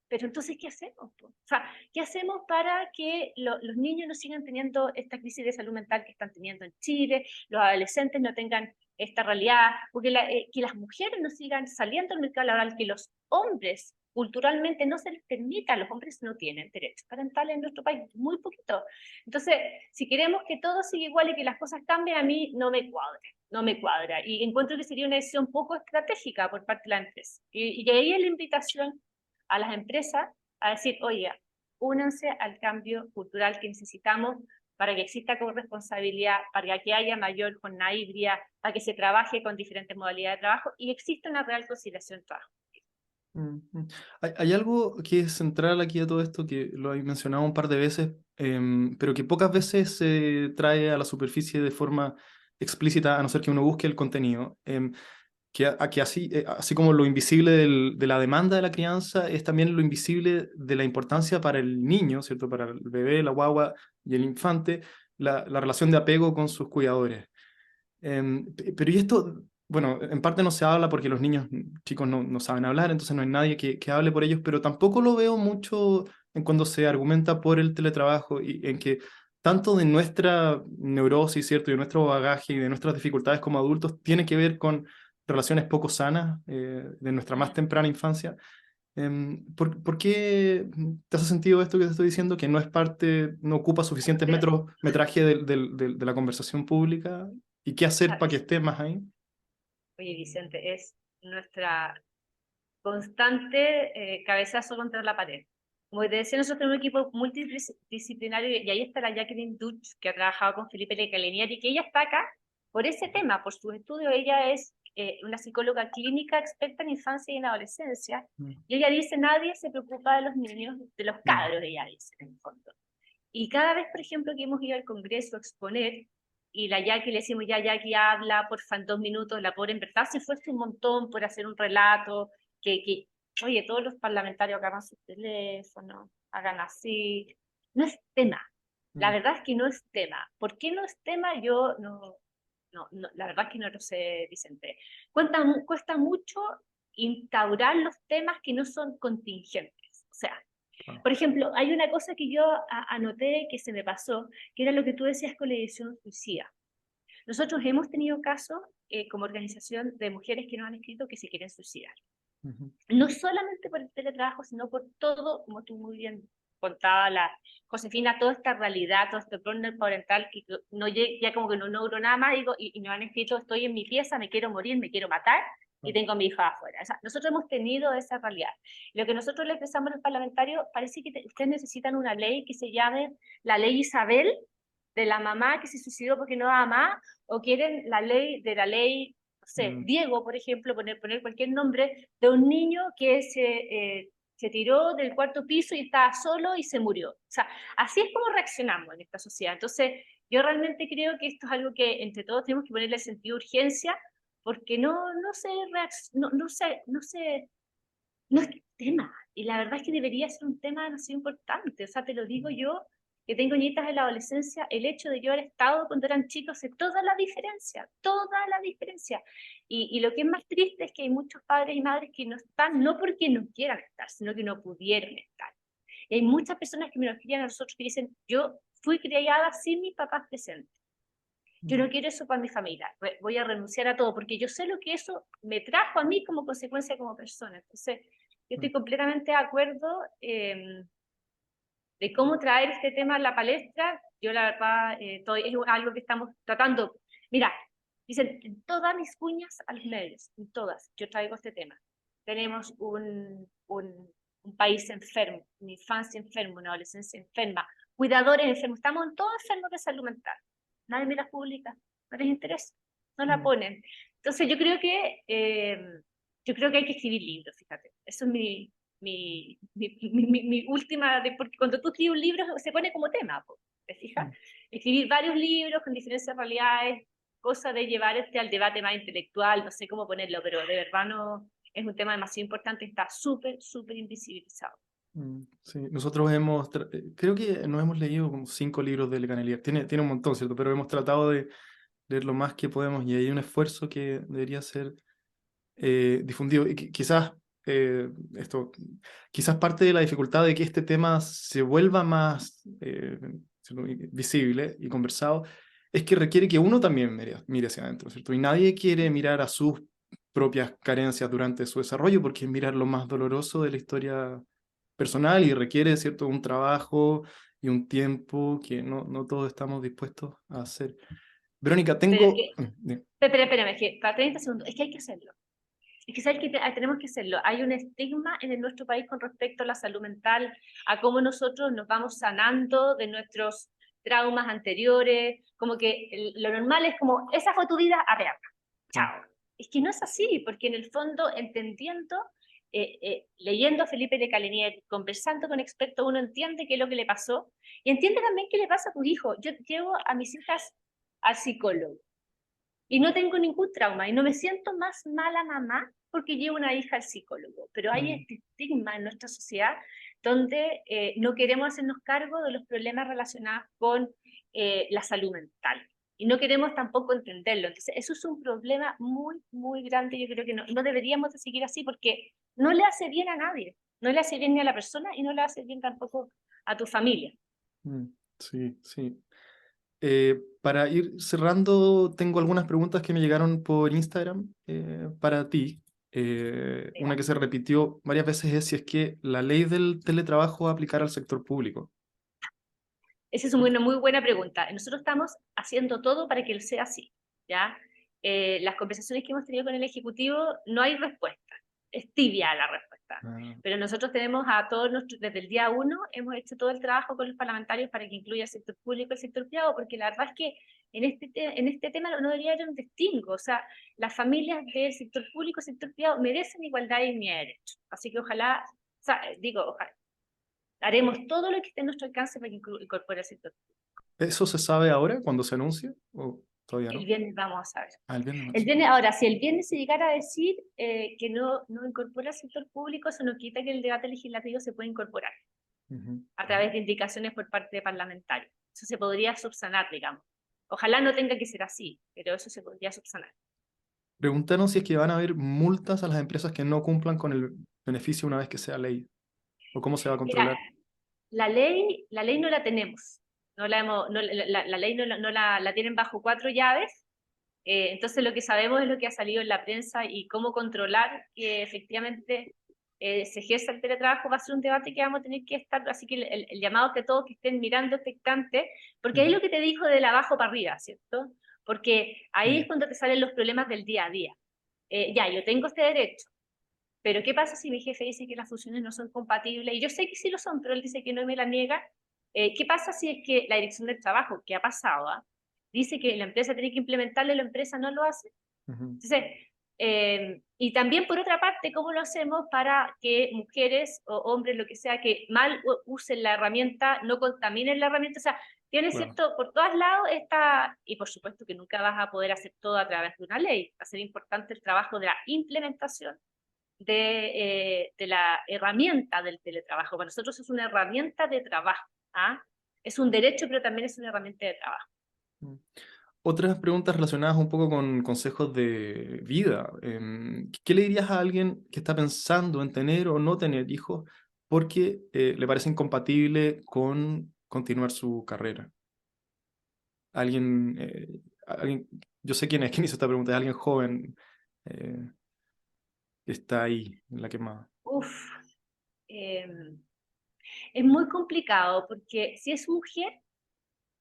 pero entonces, ¿qué hacemos? O sea, ¿qué hacemos para que los niños no sigan teniendo esta crisis de salud mental que están teniendo en Chile, los adolescentes no tengan esta realidad, porque que las mujeres no sigan saliendo al mercado laboral, que los hombres culturalmente no se les permita, los hombres no tienen derechos parentales en nuestro país, muy poquito. Entonces, si queremos que todo siga igual y que las cosas cambien, a mí no me cuadra, no me cuadra. Y encuentro que sería una decisión poco estratégica por parte de la empresa. Y ahí es la invitación a las empresas a decir, oye, únanse al cambio cultural que necesitamos para que exista corresponsabilidad, para que haya mayor jornada híbrida, para que se trabaje con diferentes modalidades de trabajo y exista una real conciliación de trabajo. Hay algo que es central aquí a todo esto, que lo he mencionado un par de veces, pero que pocas veces se trae a la superficie de forma explícita, a no ser que uno busque el contenido. Que así como lo invisible de la demanda de la crianza, es también lo invisible de la importancia para el niño, ¿cierto? Para el bebé, la guagua y el infante, la relación de apego con sus cuidadores. Pero y esto, bueno, en parte no se habla porque los niños chicos no saben hablar, entonces no hay nadie que hable por ellos, pero tampoco lo veo mucho en cuando se argumenta por el teletrabajo y en que tanto de nuestra neurosis, ¿cierto? Y de nuestro bagaje y de nuestras dificultades como adultos tiene que ver con relaciones poco sanas de nuestra más temprana infancia. ¿Por qué te hace sentido esto que te estoy diciendo? Que no es parte, no ocupa suficientes metraje de la conversación pública. ¿Y qué hacer para que esté más ahí? Oye, Vicente, es nuestra constante cabezazo contra la pared. Como te decía, nosotros tenemos un equipo multidisciplinario y ahí está la Jacqueline Dutch, que ha trabajado con Felipe Lecalenieri, que ella está acá por ese tema, por sus estudios. Ella es una psicóloga clínica experta en infancia y en adolescencia, y ella dice, nadie se preocupa de los niños, de los cabros, ella dice, en el fondo. Y cada vez, por ejemplo, que hemos ido al Congreso a exponer, y la Jackie le decimos, ya Jackie habla, porfa, en 2 minutos, la pobre en verdad se esfuerza un montón por hacer un relato, oye, todos los parlamentarios agarran sus teléfonos, hagan así. No es tema. La verdad es que no es tema. ¿Por qué no es tema? Yo no, la verdad es que no lo sé, Vicente. Cuesta mucho instaurar los temas que no son contingentes. O sea, por ejemplo, hay una cosa que yo anoté que se me pasó, que era lo que tú decías con la edición suicida. Nosotros hemos tenido casos como organización de mujeres que nos han escrito que se quieren suicidar. No solamente por el teletrabajo, sino por todo, como tú muy bien contaba la Josefina, toda esta realidad, todo este burnout parental que no ya como que no logro nada más y me han escrito, estoy en mi pieza, me quiero morir, me quiero matar y tengo a mi hija afuera. O sea, nosotros hemos tenido esa realidad. Lo que nosotros le expresamos a los parlamentarios, parece que ustedes necesitan una ley que se llame la ley Isabel, de la mamá que se suicidó porque no daba más, o quieren la ley de la ley, no sé, Diego, por ejemplo, poner cualquier nombre, de un niño que se tiró del 4.º y estaba solo y se murió. O sea, así es como reaccionamos en esta sociedad. Entonces, yo realmente creo que esto es algo que entre todos tenemos que ponerle sentido de urgencia, porque no es tema. Y la verdad es que debería ser un tema demasiado importante. O sea, te lo digo yo, que tengo nietas en la adolescencia, el hecho de yo haber estado cuando eran chicos hace toda la diferencia, toda la diferencia. Y lo que es más triste es que hay muchos padres y madres que no están, no porque no quieran estar, sino que no pudieron estar. Y hay muchas personas que me lo escriben a nosotros que dicen, yo fui criada sin mis papás presentes. Yo no quiero eso para mi familia, voy a renunciar a todo, porque yo sé lo que eso me trajo a mí como consecuencia como persona. Entonces, yo estoy completamente de acuerdo de cómo traer este tema a la palestra. Yo la verdad, es algo que estamos tratando. Mira, dicen, en todas mis cuñas a los medios, en todas, yo traigo este tema. Tenemos un país enfermo, una infancia enferma, una adolescencia enferma, cuidadores enfermos, estamos todos enfermos de salud mental. Nadie me las publica, no les interesa, no la ponen. Entonces yo creo que hay que escribir libros, fíjate. Eso es mi última, porque cuando tú escribes un libro se pone como tema, ¿te fijas? Escribir varios libros con diferentes realidades, cosa de llevar al debate más intelectual, no sé cómo ponerlo, pero de verdad no, es un tema demasiado importante, está súper, súper invisibilizado. Sí, nosotros creo que nos hemos leído como 5 libros de Lecanelier. Tiene un montón, ¿cierto? Pero hemos tratado de leer lo más que podemos y hay un esfuerzo que debería ser difundido. Y quizás esto, quizás parte de la dificultad de que este tema se vuelva más ¿cierto? Visible y conversado es que requiere que uno también mire hacia adentro, ¿cierto? Y nadie quiere mirar a sus propias carencias durante su desarrollo porque es mirar lo más doloroso de la historia personal y requiere, ¿cierto? Un trabajo y un tiempo que no todos estamos dispuestos a hacer. Verónica, Pero es tengo... que, espérame, es que para 30 segundos, es que hay que hacerlo. Es que sabes que tenemos que hacerlo. Hay un estigma en nuestro país con respecto a la salud mental, a cómo nosotros nos vamos sanando de nuestros traumas anteriores, como que lo normal es como, esa fue tu vida, arreata, chao. Es que no es así, porque en el fondo, entendiendo, leyendo a Felipe de Calenier, conversando con expertos, uno entiende qué es lo que le pasó y entiende también qué le pasa a tu hijo. Yo llevo a mis hijas al psicólogo y no tengo ningún trauma y no me siento más mala mamá porque llevo una hija al psicólogo. Pero hay este estigma en nuestra sociedad donde no queremos hacernos cargo de los problemas relacionados con la salud mental. Y no queremos tampoco entenderlo. Entonces, eso es un problema muy, muy grande. Yo creo que no deberíamos de seguir así porque no le hace bien a nadie. No le hace bien ni a la persona y no le hace bien tampoco a tu familia. Sí, sí. Para ir cerrando, tengo algunas preguntas que me llegaron por Instagram para ti. Una que se repitió varias veces es si es que la ley del teletrabajo va a aplicar al sector público. Esa es una muy buena pregunta. Nosotros estamos haciendo todo para que sea así, ¿ya? Las conversaciones que hemos tenido con el Ejecutivo, no hay respuesta. Es tibia la respuesta. Ah, Pero nosotros tenemos a todos desde el día uno, hemos hecho todo el trabajo con los parlamentarios para que incluya el sector público y el sector privado, porque la verdad es que en este tema no debería haber un distingo. O sea, las familias del sector público y sector privado merecen igualdad y derechos. Así que ojalá, o sea, digo, ojalá, haremos todo lo que esté en nuestro alcance para que incorpore el sector. ¿eso se sabe ahora cuando se anuncia o todavía El no? viernes vamos a ver. Ah, el viernes El marzo. viernes, ahora, si el viernes se llegara a decir que no incorpora el sector público, eso no quita que el debate legislativo se pueda incorporar Ujú. a través de indicaciones por parte de parlamentarios. Eso se podría subsanar, digamos. Ojalá no tenga que ser así, pero eso se podría subsanar. Preguntaron si es que van a haber multas a las empresas que no cumplan con el beneficio una vez que sea ley o cómo se va a Mira, controlar. la ley no la tenemos. No la, hemos, no, la ley la tienen bajo 4 llaves. Entonces lo que sabemos es lo que ha salido en la prensa y cómo controlar que efectivamente se ejerza el teletrabajo va a ser un debate que vamos a tener que estar, así que el llamado es que todos que estén mirando expectantes, porque ahí Ujú. lo que te dijo de abajo para arriba, ¿cierto? Porque ahí Mm, es cuando te salen los problemas del día a día. Ya, yo tengo este derecho, pero ¿qué pasa si mi jefe dice que las funciones no son compatibles? Y yo sé que sí lo son, pero él dice que no me la niega. ¿Qué pasa si es que la dirección del trabajo, que ha pasado, dice que la empresa tiene que implementarlo y la empresa no lo hace? ujú. Entonces, y también por otra parte, ¿cómo lo hacemos para que mujeres o hombres, lo que sea, que mal usen la herramienta, no contaminen la herramienta? O sea, tiene Claro. cierto, por todos lados está, y por supuesto que nunca vas a poder hacer todo a través de una ley. Va a ser importante el trabajo de la implementación de la herramienta del teletrabajo. Para nosotros es una herramienta de trabajo. ¿Ah? Es un derecho, pero también es una herramienta de trabajo. Mm. Otras preguntas relacionadas un poco con consejos de vida. ¿Qué le dirías a alguien que está pensando en tener o no tener hijos porque le parece incompatible con continuar su carrera? Alguien, yo sé quién hizo esta pregunta, es alguien joven eh, que está ahí, en la quemada. Uf, eh, es muy complicado porque si es mujer,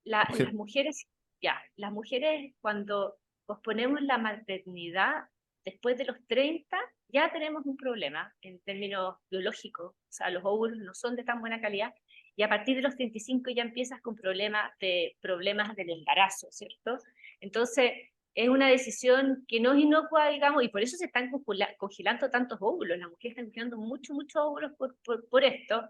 las Mujer. mujeres, las mujeres cuando posponemos la maternidad después de los 30, ya tenemos un problema en términos biológicos, o sea, los óvulos no son de tan buena calidad, y a partir de los 35 ya empiezas con problemas del embarazo, ¿cierto? Entonces, es una decisión que no es inocua, digamos, y por eso se están congelando tantos óvulos, las mujeres están congelando muchos óvulos por esto.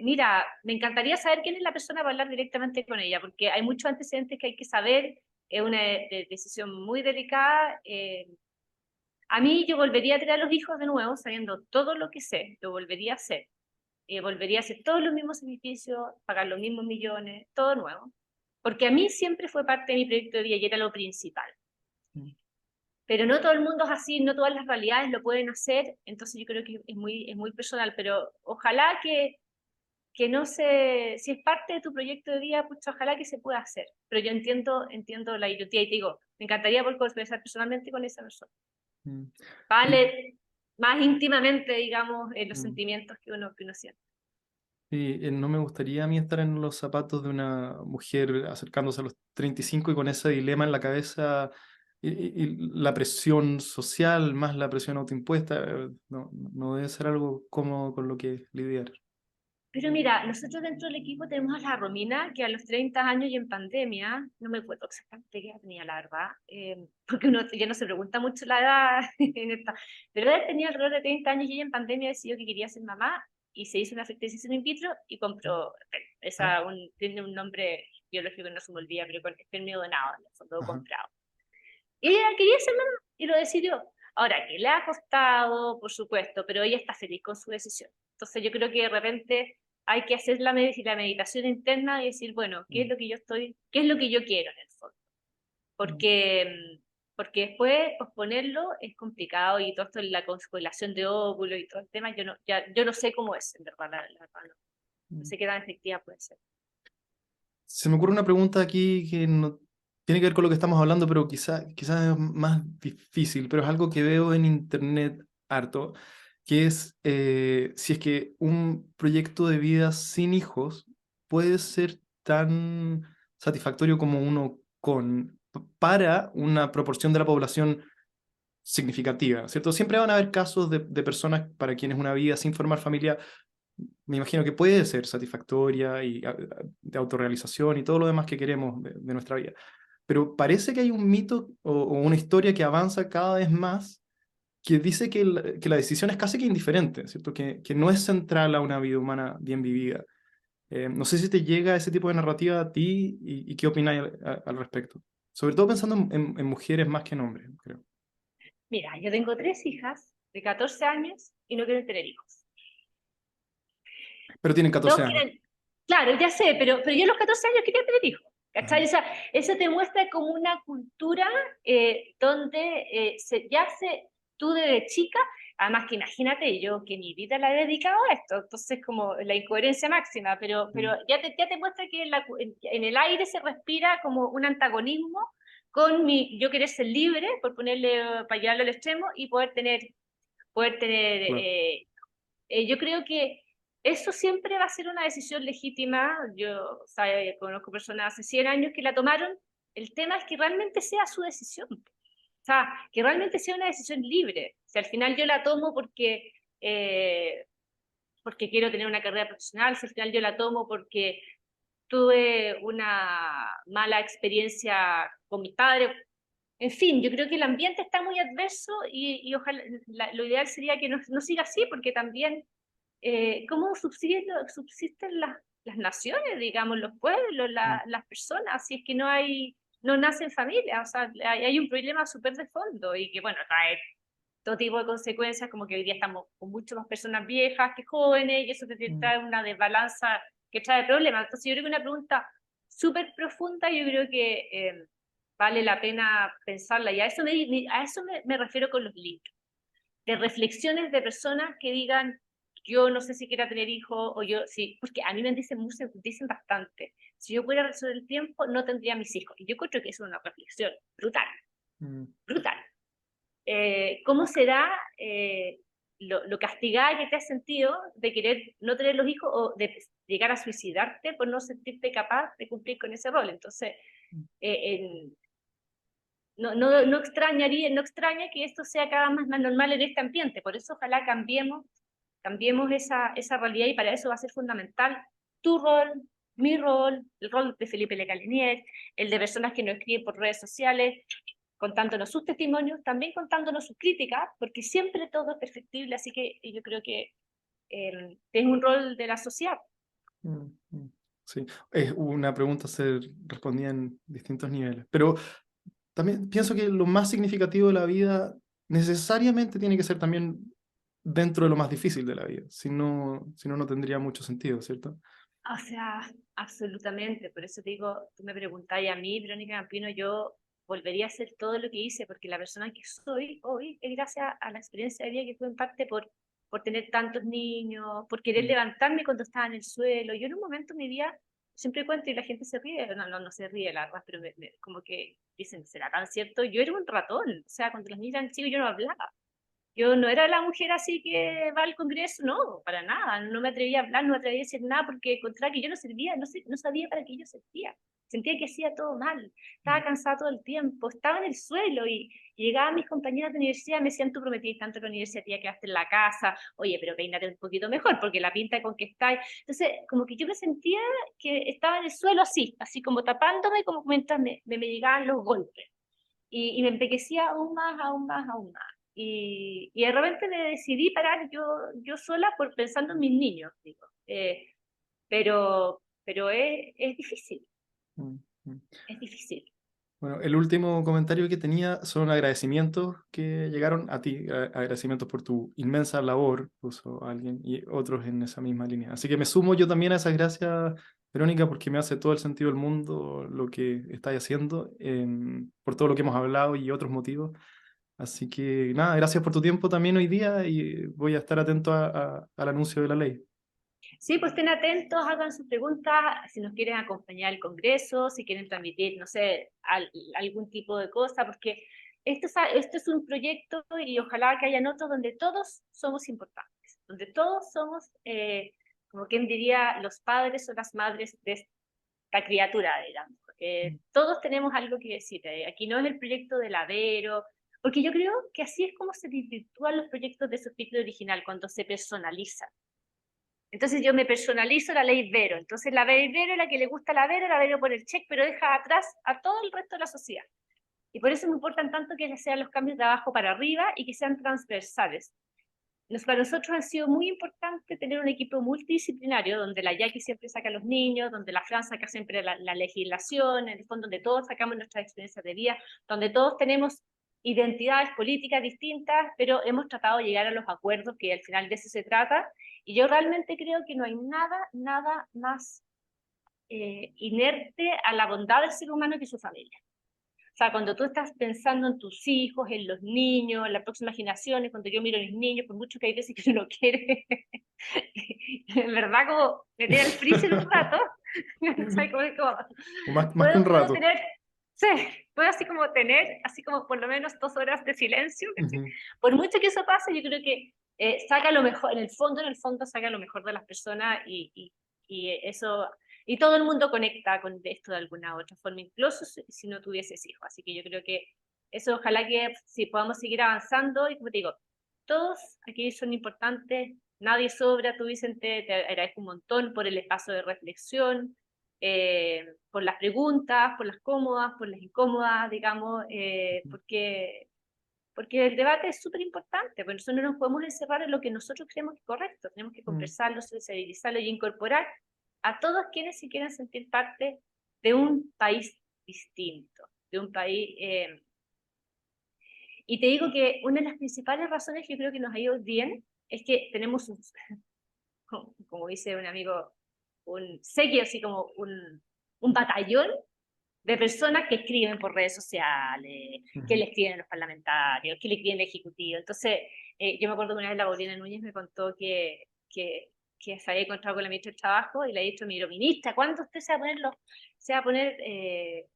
Mira, me encantaría saber quién es la persona para hablar directamente con ella, porque hay muchos antecedentes que hay que saber, es una decisión muy delicada. A mí yo volvería a tener a los hijos de nuevo, sabiendo todo lo que sé, lo volvería a hacer. Volvería a hacer todos los mismos sacrificios, pagar los mismos millones, todo nuevo. Porque a mí siempre fue parte de mi proyecto de vida y era lo principal. Mm. Pero no todo el mundo es así, no todas las realidades lo pueden hacer, entonces yo creo que es muy personal, pero ojalá que no se, si es parte de tu proyecto de vida, pues ojalá que se pueda hacer. Pero yo entiendo la idiotía y te digo, me encantaría poder conversar personalmente con esa persona. Mm. Y, Vale, más íntimamente, digamos, los mm. sentimientos que uno siente. Sí, no me gustaría a mí estar en los zapatos de una mujer acercándose a los 35 y con ese dilema en la cabeza y la presión social más la presión autoimpuesta, no debe ser algo cómodo con lo que lidiar. Pero mira, nosotros dentro del equipo tenemos a la Romina, que a los 30 años y en pandemia, no me acuerdo exactamente qué edad tenía la verdad, porque uno ya no se pregunta mucho la edad en esta, pero ella tenía alrededor de 30 años y ella en pandemia decidió que quería ser mamá y se hizo una fertilización in vitro y compró, Ah, tiene un nombre biológico que no se me olvida, pero con espermio donado, fue todo ajá. comprado. Y ella quería ser mamá y lo decidió. Ahora, que le ha costado, por supuesto, pero ella está feliz con su decisión. Entonces yo creo que de repente hay que hacer la meditación interna y decir, bueno, ¿qué es Mm, lo que yo estoy, qué es lo que yo quiero en el fondo? mm. Porque después posponerlo es complicado y todo esto de la congelación de óvulos y todo el tema, yo no sé cómo es, en verdad, la verdad, no Mm. sé qué tan efectiva puede ser. Se me ocurre una pregunta aquí que no tiene que ver con lo que estamos hablando, pero quizá es más difícil, pero es algo que veo en internet harto, que es si es que un proyecto de vida sin hijos puede ser tan satisfactorio como uno con, para una proporción de la población significativa, ¿cierto? Siempre van a haber casos de personas para quienes una vida sin formar familia me imagino que puede ser satisfactoria y de autorrealización y todo lo demás que queremos de nuestra vida. Pero parece que hay un mito o una historia que avanza cada vez más que dice que la decisión es casi que indiferente, ¿cierto? Que no es central a una vida humana bien vivida. No sé si te llega ese tipo de narrativa a ti y qué opinas al respecto. Sobre todo pensando en mujeres más que en hombres, creo. Mira, yo tengo 3 hijas de 14 años y no quieren tener hijos. Pero tienen Todos 14 años. quieren, claro, ya sé, pero yo a los 14 años quería tener hijos. Ajá. ¿Cachai? O sea, eso te muestra como una cultura donde tú desde chica, además que imagínate yo que mi vida la he dedicado a esto, entonces como la incoherencia máxima, pero Mm, ya te muestra que en el aire se respira como un antagonismo con yo querer ser libre, por ponerle, para llevarlo al extremo, y poder tener claro. yo creo que eso siempre va a ser una decisión legítima. Yo, o sea, conozco personas hace 100 años que la tomaron. El tema es que realmente sea su decisión. O sea, que realmente sea una decisión libre. Si al final yo la tomo porque quiero tener una carrera profesional, si al final yo la tomo porque tuve una mala experiencia con mis padres. En fin, yo creo que el ambiente está muy adverso y ojalá, lo ideal sería que no siga así, porque también cómo subsisten las naciones, digamos, los pueblos, Mm, las personas, si es que no nacen familias, o sea, hay un problema súper de fondo y que, bueno, trae todo tipo de consecuencias, como que hoy día estamos con mucho más personas viejas que jóvenes y eso te mm, trae una desbalanza que trae problemas. Entonces yo creo que una pregunta súper profunda, yo creo que vale la pena pensarla y a eso me refiero con los libros de reflexiones de personas que digan, yo no sé si quiera tener hijos, o yo sí, porque a mí me dicen bastante, si yo pudiera resolver el tiempo, no tendría mis hijos. Y yo creo que es una reflexión brutal, mm, brutal. ¿Cómo será lo castigada que te has sentido de querer no tener los hijos o de llegar a suicidarte por no sentirte capaz de cumplir con ese rol. Entonces, no extraña que esto sea cada vez más normal en este ambiente. Por eso ojalá cambiemos esa realidad, y para eso va a ser fundamental tu rol, mi rol, el rol de Felipe Lecalinier, el de personas que nos escriben por redes sociales, contándonos sus testimonios, también contándonos sus críticas, porque siempre todo es perfectible, así que yo creo que es un rol de la sociedad. Sí, es una pregunta se respondía en distintos niveles, pero también pienso que lo más significativo de la vida necesariamente tiene que ser también dentro de lo más difícil de la vida, si no, no tendría mucho sentido, ¿cierto? O sea, absolutamente, por eso te digo, tú me preguntáis a mí, Verónica Campino, yo volvería a hacer todo lo que hice, porque la persona que soy hoy es gracias a la experiencia de vida que tuve en parte por tener tantos niños, por querer Mm. levantarme cuando estaba en el suelo. Yo en un momento en mi vida, siempre cuento y la gente se ríe, no se ríe la verdad, pero como que dicen, ¿será tan cierto? Yo era un ratón, o sea, cuando los niños eran chicos yo no hablaba. Yo no era la mujer así que va al Congreso, no, para nada. No me atrevía a hablar, no me atrevía a decir nada porque contra que yo no servía, no sabía para qué yo servía. Sentía que hacía todo mal, estaba cansada todo el tiempo, estaba en el suelo y llegaban mis compañeras de universidad, me decían, tú prometías tanto en la universidad, tía, quedaste en la casa, oye, pero peínate un poquito mejor porque la pinta con que estáis. Entonces, como que yo me sentía que estaba en el suelo así como tapándome, como mientras me llegaban los golpes. Y me empequecía aún más, aún más, aún más. Y de repente me decidí parar yo sola pensando en mis niños, digo. Pero es difícil, Mm, mm. es difícil. Bueno, el último comentario que tenía son agradecimientos que llegaron a ti, agradecimientos por tu inmensa labor, puso alguien, y otros en esa misma línea. Así que me sumo yo también a esas gracias, Verónica, porque me hace todo el sentido del mundo lo que estáis haciendo, por todo lo que hemos hablado y otros motivos. Así que nada, gracias por tu tiempo también hoy día y voy a estar atento al anuncio de la ley. Sí, pues estén atentos, hagan sus preguntas, si nos quieren acompañar al Congreso, si quieren transmitir, no sé, algún tipo de cosa, porque esto es un proyecto y ojalá que hayan otros donde todos somos importantes, donde todos somos, como quien diría, los padres o las madres de esta criatura, digamos. Todos tenemos algo que decir. Aquí no es el proyecto del Avero, porque yo creo que así es como se desvirtúan los proyectos de su título original, cuando se personalizan. Entonces yo me personalizo la ley Vero. Entonces la ley Vero es la que le gusta la Vero pone el check, pero deja atrás a todo el resto de la sociedad. Y por eso me importan tanto que sean los cambios de abajo para arriba y que sean transversales. Para nosotros ha sido muy importante tener un equipo multidisciplinario, donde la Jackie siempre saca a los niños, donde la Fran saca siempre la legislación, en el fondo donde todos sacamos nuestras experiencias de vida, donde todos tenemos identidades políticas distintas, pero hemos tratado de llegar a los acuerdos, que al final de eso se trata, y yo realmente creo que no hay nada más inerte a la bondad del ser humano que su familia. O sea, cuando tú estás pensando en tus hijos, en los niños, en las próximas generaciones, cuando yo miro a mis niños, por mucho que hay veces que uno quiere, en verdad, como meter al freezer un rato, ¿sabes? Más que un Puedo rato. tener, sí, puedo así como tener, así como por lo menos 2 horas de silencio. Ujú. Por mucho que eso pase, yo creo que saca lo mejor, en el fondo saca lo mejor de las personas y eso, y todo el mundo conecta con esto de alguna u otra forma, incluso si no tuvieses hijos. Así que yo creo que eso ojalá que si podamos seguir avanzando y como te digo, todos aquí son importantes, nadie sobra, tú Vicente, te agradezco un montón por el espacio de reflexión, por las preguntas, por las cómodas, por las incómodas, digamos, porque el debate es súper importante, porque nosotros no nos podemos encerrar en lo que nosotros creemos que es correcto, tenemos que Mm. conversarlo, sensibilizarlo y incorporar a todos quienes se quieran sentir parte de un país distinto, de un país... y te digo que una de las principales razones que yo creo que nos ha ido bien es que tenemos, como dice un amigo, un séquito, así como un batallón de personas que escriben por redes sociales, que Ujú. le escriben a los parlamentarios, que le escriben al Ejecutivo. Entonces, yo me acuerdo que una vez la Paulina Núñez me contó que se había encontrado con la ministra del Trabajo y le ha dicho, mira, ministra, ¿cuándo usted se va a poner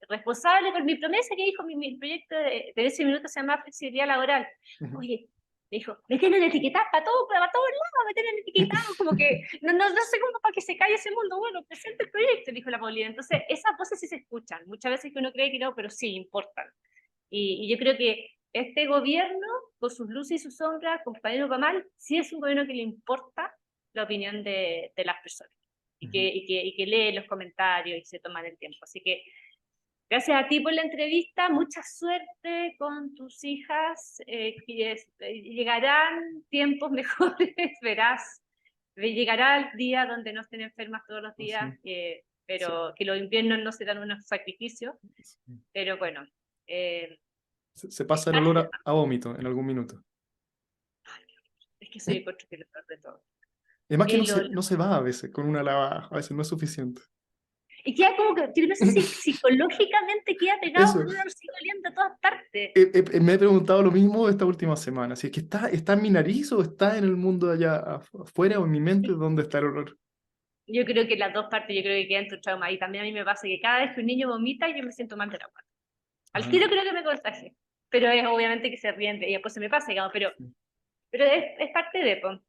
responsable por mi promesa que dijo mi proyecto de ese minuto se llama flexibilidad laboral? Ujú. Oye, Me dijo, me tienen etiquetado para todos lados, me tienen etiquetado, como que no sé cómo para que se calle ese mundo. Bueno, presente el proyecto, dijo la Paulina. Entonces, esas voces sí se escuchan. Muchas veces que uno cree que no, pero sí importan. Y yo creo que este gobierno, con sus luces y sus sombras, compañero para mal, sí es un gobierno que le importa la opinión de las personas y que lee los comentarios y se toman el tiempo. Así que gracias a ti por la entrevista, mucha suerte con tus hijas, llegarán tiempos mejores, verás, llegará el día donde no estén enfermas todos los días, Sí, sí, pero que los inviernos no serán unos sacrificios, sí. pero bueno, Se pasa el estás, olor a vómito en algún minuto. es que soy el control de todo. Además que El no olor. se va a veces con una lavada, a veces no es suficiente. Y queda como que, yo no sé si psicológicamente queda pegado Eso, con un olor oliendo a todas partes. me he preguntado lo mismo esta última semana, si es que está en mi nariz o está en el mundo allá afuera o en mi mente, ¿dónde está el olor? Yo creo que las dos partes, yo creo que quedan tu trauma. Y también a mí me pasa que cada vez que un niño vomita, yo me siento mal de la guata. Al Ah, tiro creo que me contagie. Pero es obviamente que se ríen y después se me pasa, digamos, sí. pero es parte de, pues.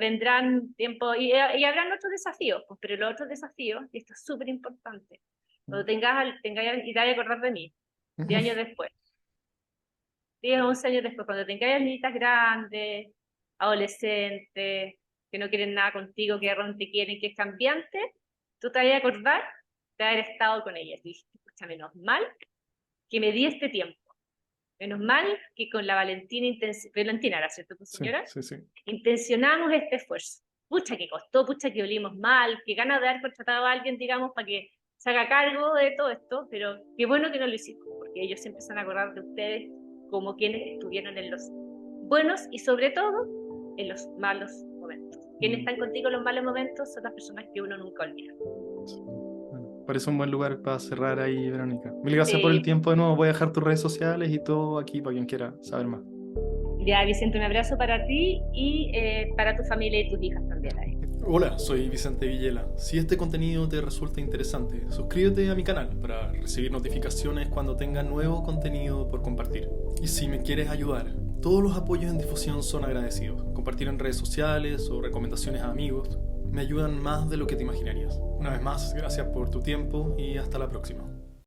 Vendrán tiempos y habrán otros desafíos, pues, pero los otros desafíos, y esto es súper importante, cuando tengáis, y te vas a acordar de mí, 10 años después, 10 o 11 años después, cuando tengáis niñitas grandes, adolescentes, que no quieren nada contigo, que no te quieren, que es cambiante, tú te vas a acordar de haber estado con ellas. Y dijiste, escucha, menos mal que me di este tiempo. Menos mal que con la Valentina era cierto, tu Sí, señora, sí, sí. intencionamos este esfuerzo. Pucha que costó, pucha que olimos mal, que ganas de haber contratado a alguien, digamos, para que se haga cargo de todo esto, pero qué bueno que no lo hicimos, porque ellos siempre se van a acordar de ustedes como quienes estuvieron en los buenos y sobre todo en los malos momentos. Quienes están contigo en los malos momentos son las personas que uno nunca olvida. Bueno, parece un buen lugar para cerrar ahí, Verónica. Mil gracias por el Sí. tiempo de nuevo. Voy a dejar tus redes sociales y todo aquí para quien quiera saber más. Ya, Vicente, un abrazo para ti y para tu familia y tus hijas también ahí. Hola, soy Vicente Villela. Si este contenido te resulta interesante, suscríbete a mi canal para recibir notificaciones cuando tenga nuevo contenido por compartir. Y si me quieres ayudar, todos los apoyos en difusión son agradecidos. Compartir en redes sociales o recomendaciones a amigos me ayudan más de lo que te imaginarías. Una vez más, gracias por tu tiempo y hasta la próxima.